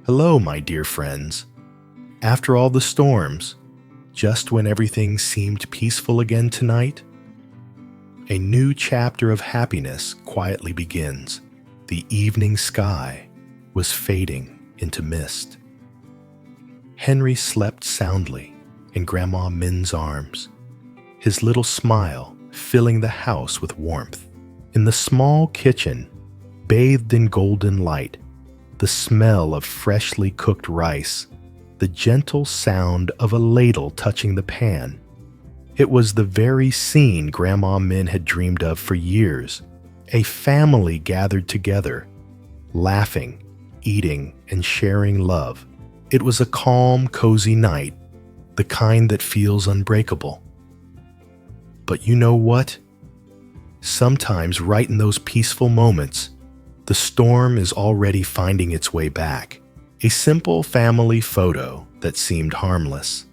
Hello, my dear friends. After all the storms, just when everything seemed peaceful again tonight, a new chapter of happiness quietly begins. The evening sky was fading into mist. Henry slept soundly in Grandma Min's arms, his little smile filling the house with warmth. In the small kitchen, bathed in golden light, the smell of freshly cooked rice, the gentle sound of a ladle touching the pan. It was the very scene Grandma Min had dreamed of for years. A family gathered together, laughing, eating, and sharing love. It was a calm, cozy night, the kind that feels unbreakable. But you know what? Sometimes right in those peaceful moments, the storm is already finding its way back. A simple family photo that seemed harmless.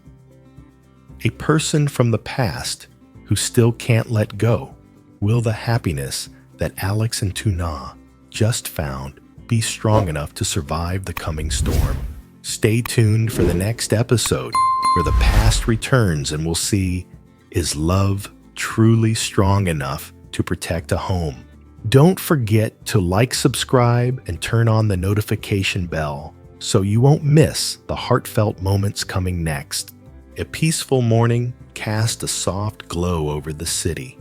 A person from the past who still can't let go. Will the happiness that Alex and Tuna just found be strong enough to survive the coming storm? Stay tuned for the next episode where the past returns and we'll see, is love truly strong enough to protect a home? Don't forget to like, subscribe, and turn on the notification bell so you won't miss the heartfelt moments coming next. A peaceful morning cast a soft glow over the city.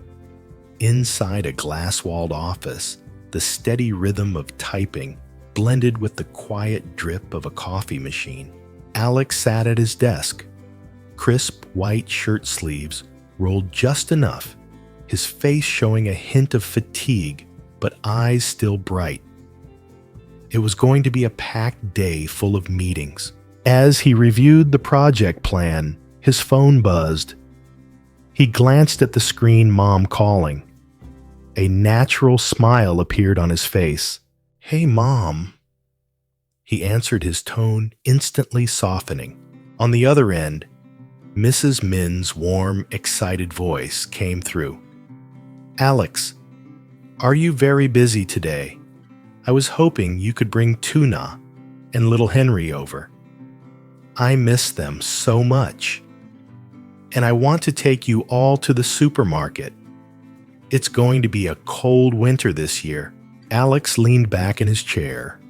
Inside a glass-walled office, the steady rhythm of typing blended with the quiet drip of a coffee machine. Alex sat at his desk, crisp white shirt sleeves rolled just enough, his face showing a hint of fatigue, but eyes still bright. It was going to be a packed day full of meetings. As he reviewed the project plan, his phone buzzed. He glanced at the screen, Mom calling. A natural smile appeared on his face. "Hey, Mom." He answered, his tone instantly softening. On the other end, Mrs. Min's warm, excited voice came through. "Alex, are you very busy today? I was hoping you could bring Tuna and little Henry over. I miss them so much. And I want to take you all to the supermarket. It's going to be a cold winter this year." Alex leaned back in his chair,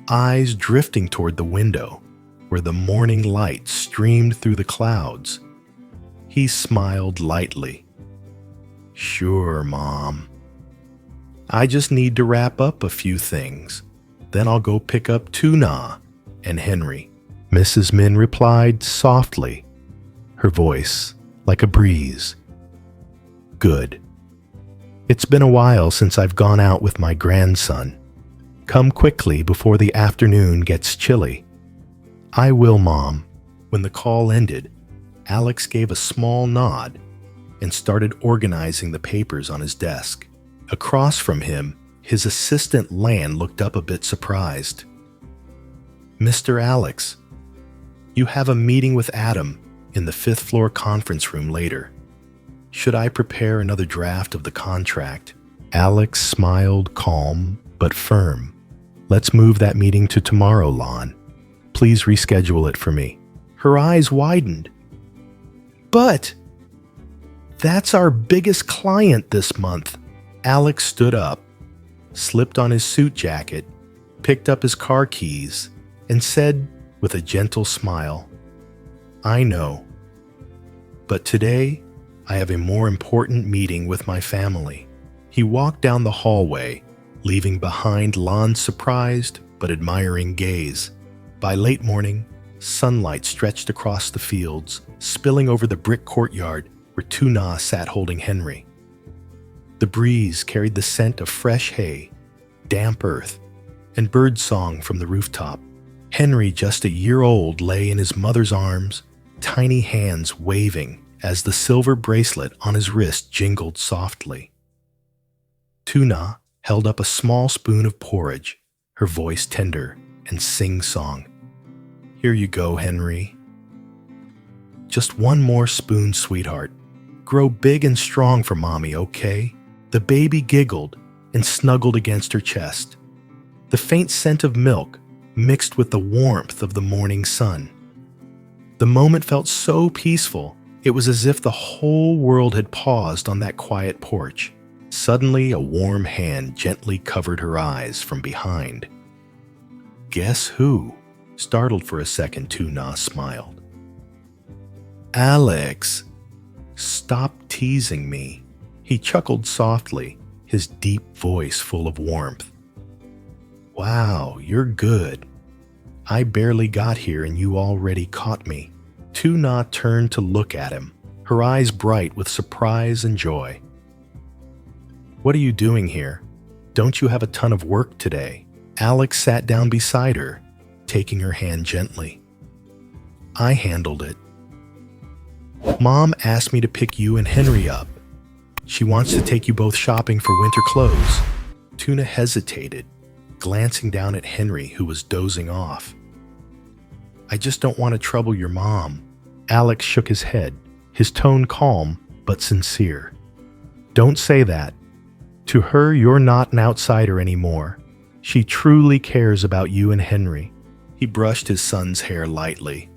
eyes drifting toward the window where the morning light streamed through the clouds. He smiled lightly. "Sure, Mom. I just need to wrap up a few things. Then I'll go pick up Tuna and Henry." Mrs. Min replied softly, her voice like a breeze. "Good. It's been a while since I've gone out with my grandson. Come quickly before the afternoon gets chilly." "I will, Mom." When the call ended, Alex gave a small nod and started organizing the papers on his desk. Across from him, his assistant Lan looked up a bit surprised. "Mr. Alex, you have a meeting with Adam in the 5th floor conference room later. Should I prepare another draft of the contract?" Alex smiled, calm but firm. "Let's move that meeting to tomorrow, Lan. Please reschedule it for me." Her eyes widened. "But that's our biggest client this month." Alex stood up, slipped on his suit jacket, picked up his car keys, and said with a gentle smile, "I know. But today, I have a more important meeting with my family." He walked down the hallway, leaving behind Lan's surprised but admiring gaze. By late morning, sunlight stretched across the fields, spilling over the brick courtyard where Tuna sat holding Henry. The breeze carried the scent of fresh hay, damp earth, and birdsong from the rooftop. Henry, just a year old, lay in his mother's arms, tiny hands waving as the silver bracelet on his wrist jingled softly. Tuna held up a small spoon of porridge, her voice tender and sing-song. "Here you go, Henry. Just one more spoon, sweetheart. Grow big and strong for Mommy, okay?" The baby giggled and snuggled against her chest. The faint scent of milk mixed with the warmth of the morning sun. The moment felt so peaceful, it was as if the whole world had paused on that quiet porch. Suddenly, a warm hand gently covered her eyes from behind. "Guess who?" Startled for a second, Tuna smiled. "Alex! Stop teasing me." He chuckled softly, his deep voice full of warmth. "Wow, you're good. I barely got here and you already caught me." Tuna turned to look at him, her eyes bright with surprise and joy. "What are you doing here? Don't you have a ton of work today?" Alex sat down beside her, taking her hand gently. "I handled it. Mom asked me to pick you and Henry up. She wants to take you both shopping for winter clothes." Tuna hesitated, glancing down at Henry, who was dozing off. "I just don't want to trouble your mom." Alex shook his head, his tone calm but sincere. "Don't say that. To her, you're not an outsider anymore. She truly cares about you and Henry." He brushed his son's hair lightly.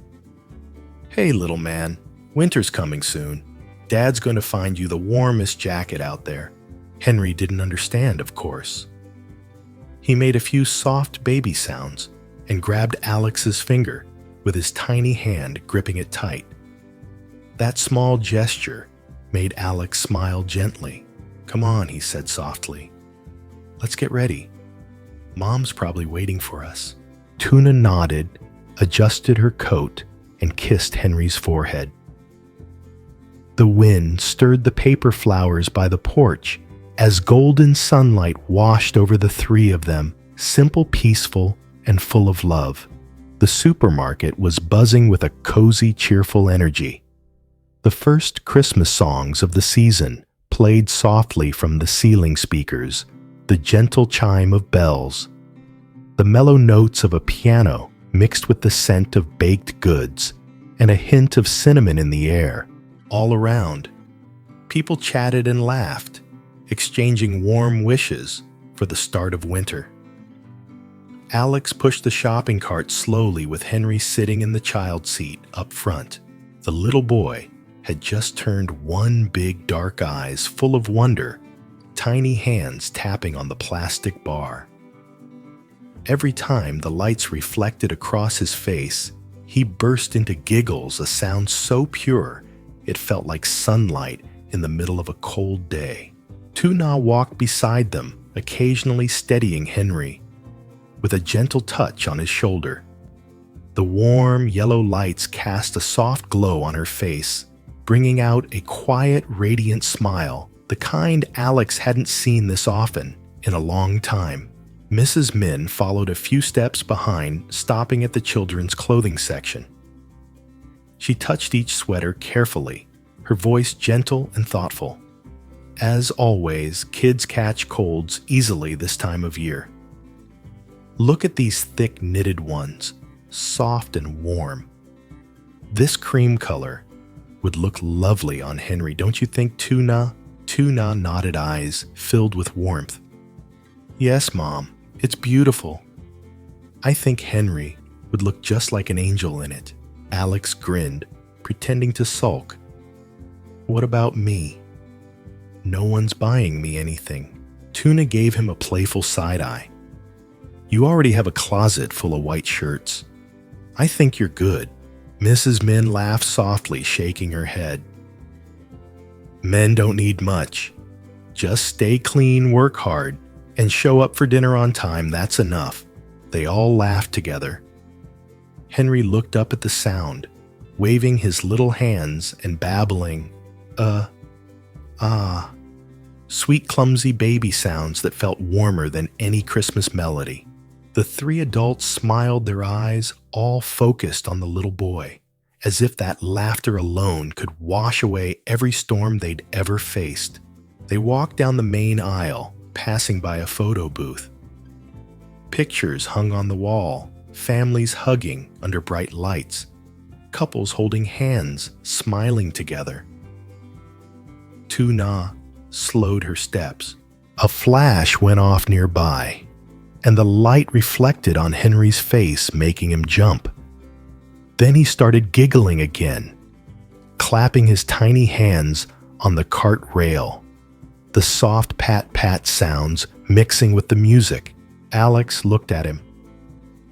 "Hey, little man, winter's coming soon. Dad's going to find you the warmest jacket out there." Henry didn't understand, of course. He made a few soft baby sounds and grabbed Alex's finger with his tiny hand gripping it tight. That small gesture made Alex smile gently. "Come on," he said softly. "Let's get ready. Mom's probably waiting for us." Tuna nodded, adjusted her coat, and kissed Henry's forehead. The wind stirred the paper flowers by the porch as golden sunlight washed over the three of them, simple, peaceful, and full of love. The supermarket was buzzing with a cozy, cheerful energy. The first Christmas songs of the season played softly from the ceiling speakers, the gentle chime of bells, the mellow notes of a piano mixed with the scent of baked goods, and a hint of cinnamon in the air. All around, people chatted and laughed, exchanging warm wishes for the start of winter. Alex pushed the shopping cart slowly with Henry sitting in the child seat up front. The little boy had just turned one big dark eyes full of wonder, tiny hands tapping on the plastic bar. Every time the lights reflected across his face, he burst into giggles, a sound so pure it felt like sunlight in the middle of a cold day. Tuna walked beside them, occasionally steadying Henry, with a gentle touch on his shoulder. The warm yellow lights cast a soft glow on her face, bringing out a quiet, radiant smile, the kind Alex hadn't seen this often in a long time. Mrs. Min followed a few steps behind, stopping at the children's clothing section. She touched each sweater carefully, her voice gentle and thoughtful. As always, kids catch colds easily this time of year. "Look at these thick knitted ones, soft and warm. This cream color would look lovely on Henry, don't you think, Tuna?" Tuna nodded, eyes filled with warmth. "Yes, Mom, it's beautiful. I think Henry would look just like an angel in it." Alex grinned, pretending to sulk. "What about me?" "No one's buying me anything." Tuna gave him a playful side-eye. "You already have a closet full of white shirts. I think you're good." Mrs. Min laughed softly, shaking her head. "Men don't need much. Just stay clean, work hard, and show up for dinner on time, that's enough." They all laughed together. Henry looked up at the sound, waving his little hands and babbling, sweet clumsy baby sounds that felt warmer than any Christmas melody. The three adults smiled, their eyes all focused on the little boy, as if that laughter alone could wash away every storm they'd ever faced. They walked down the main aisle, passing by a photo booth. Pictures hung on the wall, families hugging under bright lights, couples holding hands, smiling together. Tuna slowed her steps. A flash went off nearby, and the light reflected on Henry's face, making him jump. Then he started giggling again, clapping his tiny hands on the cart rail, the soft pat-pat sounds mixing with the music. Alex looked at him,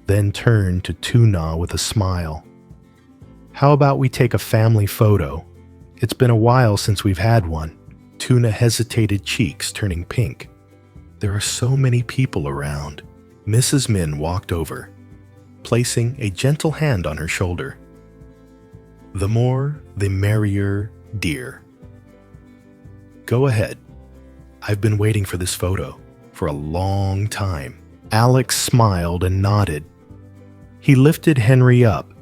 then turned to Tuna with a smile. "How about we take a family photo? It's been a while since we've had one." Tuna hesitated, cheeks turning pink. "There are so many people around." Mrs. Min walked over, placing a gentle hand on her shoulder. "The more, the merrier, dear. Go ahead. I've been waiting for this photo for a long time." Alex smiled and nodded. He lifted Henry up,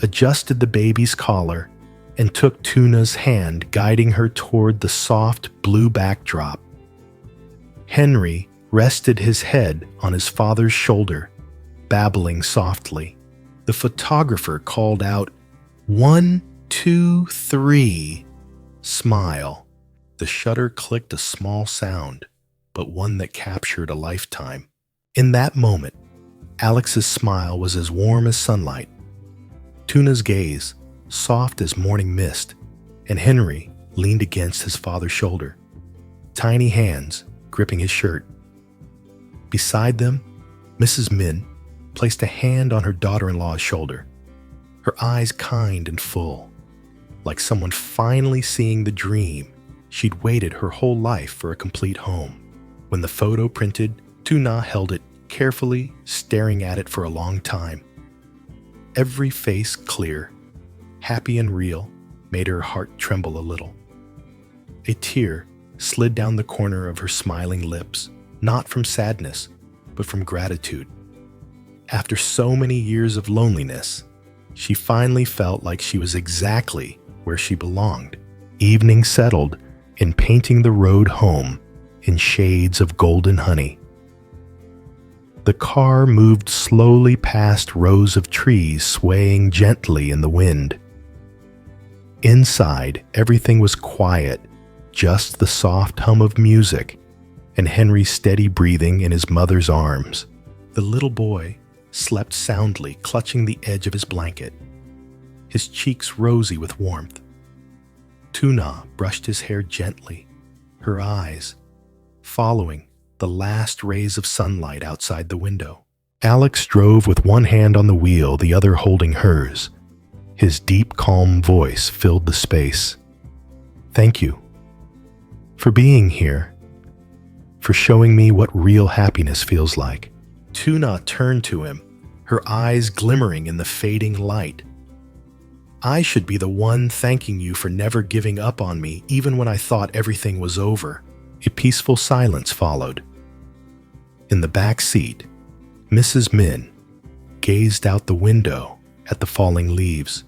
adjusted the baby's collar, and took Tuna's hand, guiding her toward the soft blue backdrop. Henry rested his head on his father's shoulder, babbling softly. The photographer called out, "1, 2, 3, smile." The shutter clicked a small sound, but one that captured a lifetime. In that moment, Alex's smile was as warm as sunlight, Tuna's gaze soft as morning mist, and Henry leaned against his father's shoulder, tiny hands gripping his shirt. Beside them, Mrs. Min placed a hand on her daughter-in-law's shoulder, her eyes kind and full, like someone finally seeing the dream she'd waited her whole life for a complete home. When the photo printed, Tuna held it carefully, staring at it for a long time. Every face clear, happy and real, made her heart tremble a little. A tear slid down the corner of her smiling lips, not from sadness, but from gratitude. After so many years of loneliness, she finally felt like she was exactly where she belonged. Evening settled in painting the road home in shades of golden honey. The car moved slowly past rows of trees swaying gently in the wind. Inside, everything was quiet, just the soft hum of music and Henry's steady breathing in his mother's arms. The little boy slept soundly, clutching the edge of his blanket, his cheeks rosy with warmth. Tuna brushed his hair gently, her eyes following the last rays of sunlight outside the window. Alex drove with one hand on the wheel, the other holding hers. His deep, calm voice filled the space. "Thank you for being here, for showing me what real happiness feels like." Tuna turned to him, her eyes glimmering in the fading light. "I should be the one thanking you for never giving up on me, even when I thought everything was over." A peaceful silence followed. In the back seat, Mrs. Min gazed out the window at the falling leaves.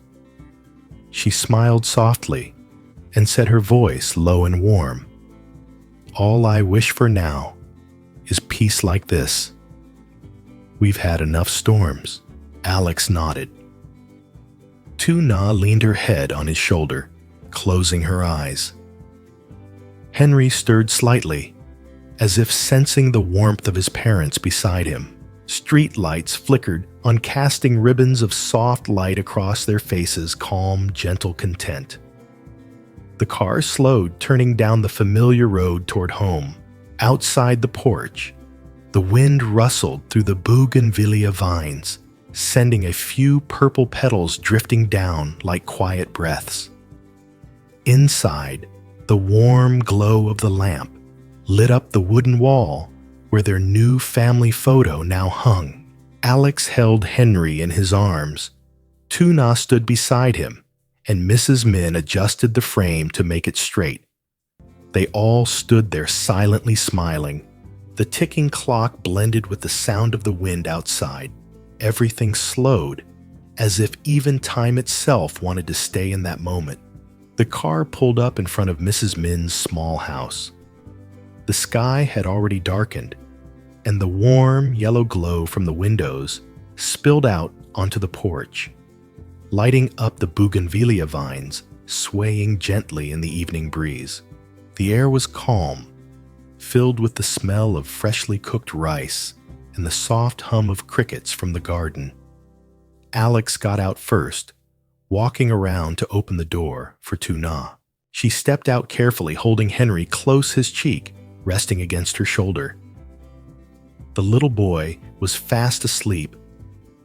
She smiled softly and said, her voice low and warm, "All I wish for now is peace like this. We've had enough storms." Alex nodded. Tuna leaned her head on his shoulder, closing her eyes. Henry stirred slightly, as if sensing the warmth of his parents beside him. Street lights flickered on, casting ribbons of soft light across their faces, calm, gentle content. The car slowed, turning down the familiar road toward home. Outside the porch, the wind rustled through the bougainvillea vines, sending a few purple petals drifting down like quiet breaths. Inside, the warm glow of the lamp lit up the wooden wall where their new family photo now hung. Alex held Henry in his arms. Tuna stood beside him, and Mrs. Min adjusted the frame to make it straight. They all stood there silently smiling. The ticking clock blended with the sound of the wind outside. Everything slowed, as if even time itself wanted to stay in that moment. The car pulled up in front of Mrs. Min's small house. The sky had already darkened, and the warm yellow glow from the windows spilled out onto the porch, lighting up the bougainvillea vines swaying gently in the evening breeze. The air was calm, filled with the smell of freshly cooked rice and the soft hum of crickets from the garden. Alex got out first, walking around to open the door for LYTUNA. She stepped out carefully, holding Henry close, his cheek resting against her shoulder. The little boy was fast asleep,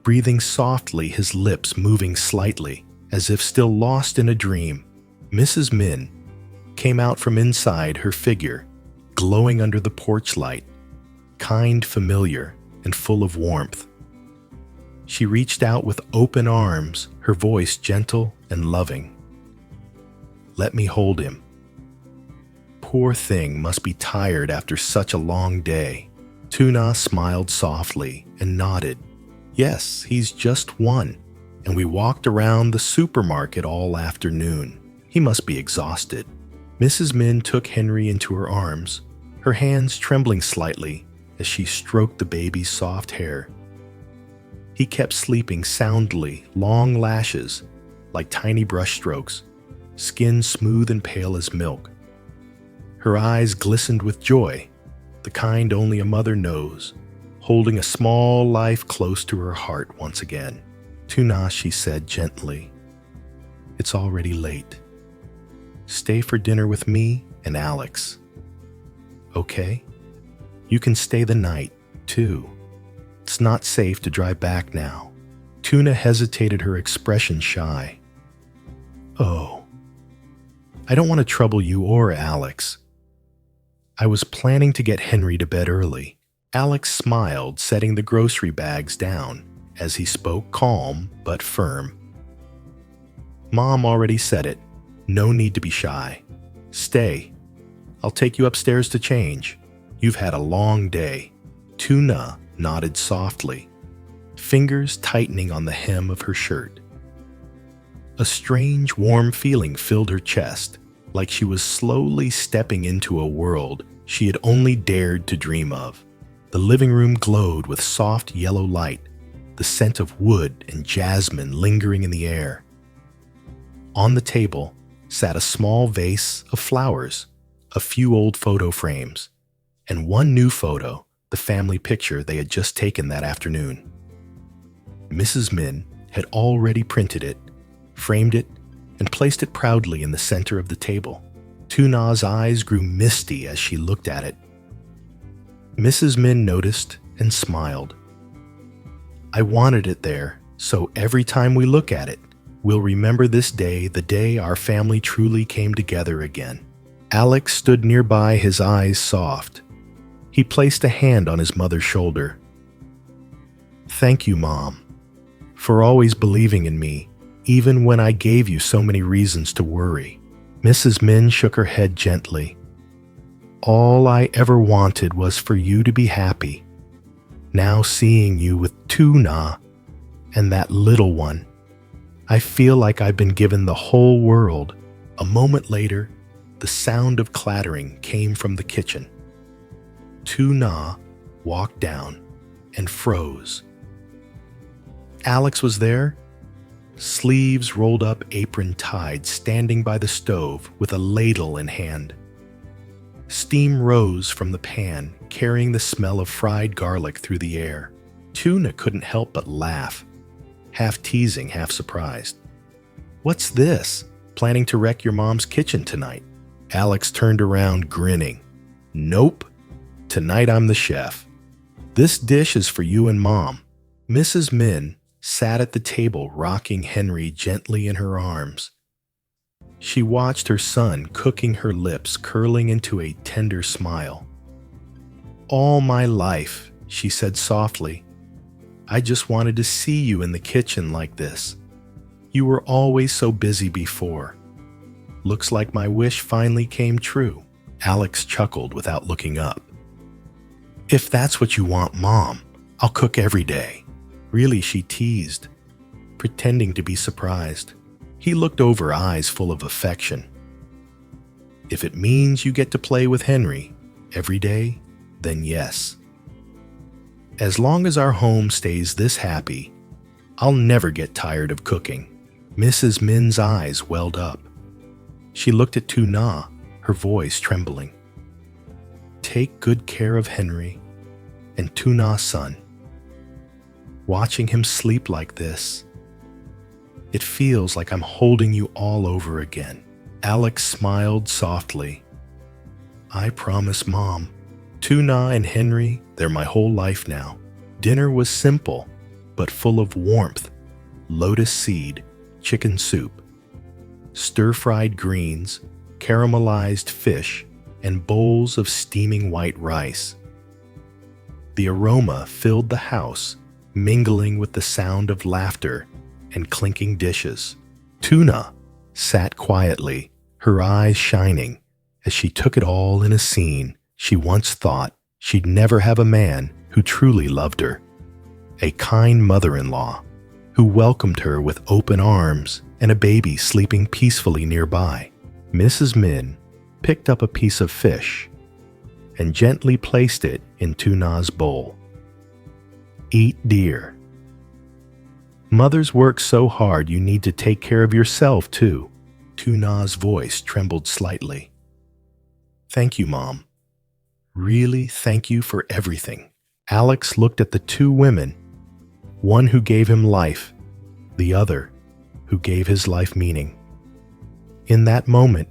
breathing softly, his lips moving slightly, as if still lost in a dream. Mrs. Min came out from inside, her figure glowing under the porch light, kind, familiar, and full of warmth. She reached out with open arms, her voice gentle and loving. "Let me hold him. Poor thing must be tired after such a long day." LYTUNA smiled softly and nodded. "Yes, he's just one, and we walked around the supermarket all afternoon. He must be exhausted." Mrs. Min took Henry into her arms, her hands trembling slightly as she stroked the baby's soft hair. He kept sleeping soundly, long lashes like tiny brush strokes, skin smooth and pale as milk. Her eyes glistened with joy, the kind only a mother knows, holding a small life close to her heart once again. "LYTUNA," she said gently, "it's already late. Stay for dinner with me and Alex. Okay? You can stay the night, too. It's not safe to drive back now." LYTUNA hesitated, her expression shy. "Oh, I don't want to trouble you or Alex. I was planning to get Henry to bed early." Alex smiled, setting the grocery bags down as he spoke, calm but firm. "Mom already said it. No need to be shy. Stay. I'll take you upstairs to change. You've had a long day." LYTUNA nodded softly, fingers tightening on the hem of her shirt. A strange, warm feeling filled her chest, like she was slowly stepping into a world she had only dared to dream of. The living room glowed with soft yellow light, the scent of wood and jasmine lingering in the air. On the table sat a small vase of flowers, a few old photo frames, and one new photo, the family picture they had just taken that afternoon. Mrs. Min had already printed it, framed it, and placed it proudly in the center of the table. LYTUNA's eyes grew misty as she looked at it. Mrs. Min noticed and smiled. "I wanted it there, so every time we look at it, we'll remember this day, the day our family truly came together again." Alex stood nearby, his eyes soft. He placed a hand on his mother's shoulder. "Thank you, Mom, for always believing in me, even when I gave you so many reasons to worry." Mrs. Min shook her head gently. "All I ever wanted was for you to be happy. Now seeing you with LYTUNA and that little one, I feel like I've been given the whole world." A moment later, the sound of clattering came from the kitchen. LYTUNA walked down and froze. Alex was there, sleeves rolled up, apron tied, standing by the stove with a ladle in hand. Steam rose from the pan, carrying the smell of fried garlic through the air. LYTUNA couldn't help but laugh, half teasing, half surprised. "What's this? Planning to wreck your mom's kitchen tonight?" Alex turned around, grinning. "Nope. Tonight I'm the chef. This dish is for you and Mom." Mrs. Min sat at the table, rocking Henry gently in her arms. She watched her son, cooking, her lips curling into a tender smile. "All my life," she said softly, "I just wanted to see you in the kitchen like this. You were always so busy before. Looks like my wish finally came true." Alex chuckled without looking up. "If that's what you want, Mom, I'll cook every day." Really, she teased, pretending to be surprised. He looked over, eyes full of affection. "If it means you get to play with Henry every day, then yes. As long as our home stays this happy, I'll never get tired of cooking." Mrs. Min's eyes welled up. She looked at LYTUNA, her voice trembling. "Take good care of Henry and Tuna's son. Watching him sleep like this, it feels like I'm holding you all over again. Alex smiled softly. I promise, Mom. Tuna and Henry, they're my whole life now. Dinner was simple, but full of warmth. Lotus seed, chicken soup, stir-fried greens, caramelized fish, and bowls of steaming white rice. The aroma filled the house, mingling with the sound of laughter and clinking dishes. Tuna sat quietly, her eyes shining, as she took it all in a scene she once thought she'd never have a man who truly loved her. A kind mother-in-law who welcomed her with open arms and a baby sleeping peacefully nearby. Mrs. Min picked up a piece of fish and gently placed it in Tuna's bowl. Eat, dear. Mothers work so hard you need to take care of yourself, too. Tuna's voice trembled slightly. Thank you, Mom. Really, thank you for everything. Alex looked at the two women, one who gave him life, the other who gave his life meaning. In that moment,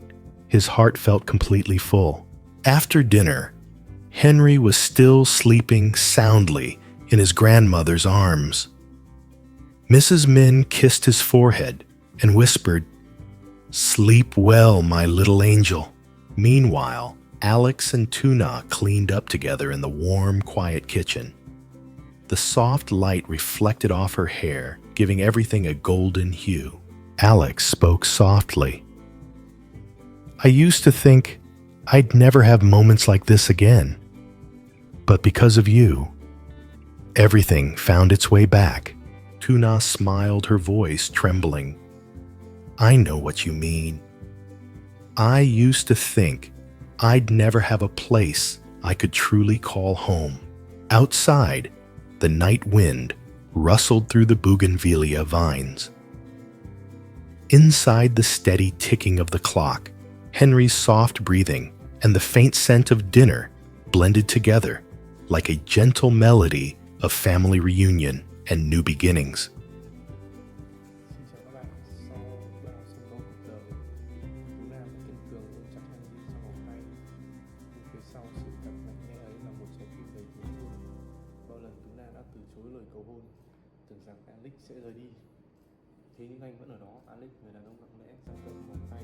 his heart felt completely full. After dinner, Henry was still sleeping soundly in his grandmother's arms. Mrs. Min kissed his forehead and whispered, "Sleep well, my little angel." Meanwhile, Alex and Tuna cleaned up together in the warm, quiet kitchen. The soft light reflected off her hair, giving everything a golden hue. Alex spoke softly. I used to think I'd never have moments like this again. But because of you, everything found its way back. Tuna smiled, her voice trembling. I know what you mean. I used to think I'd never have a place I could truly call home. Outside, the night wind rustled through the bougainvillea vines. Inside the steady ticking of the clock, Henry's soft breathing and the faint scent of dinner blended together like a gentle melody of family reunion and new beginnings. Tưởng rằng Alex sẽ rời đi, thế nhưng anh vẫn ở đó. Alex, người đàn ông lặng lẽ, dang rộng bàn tay.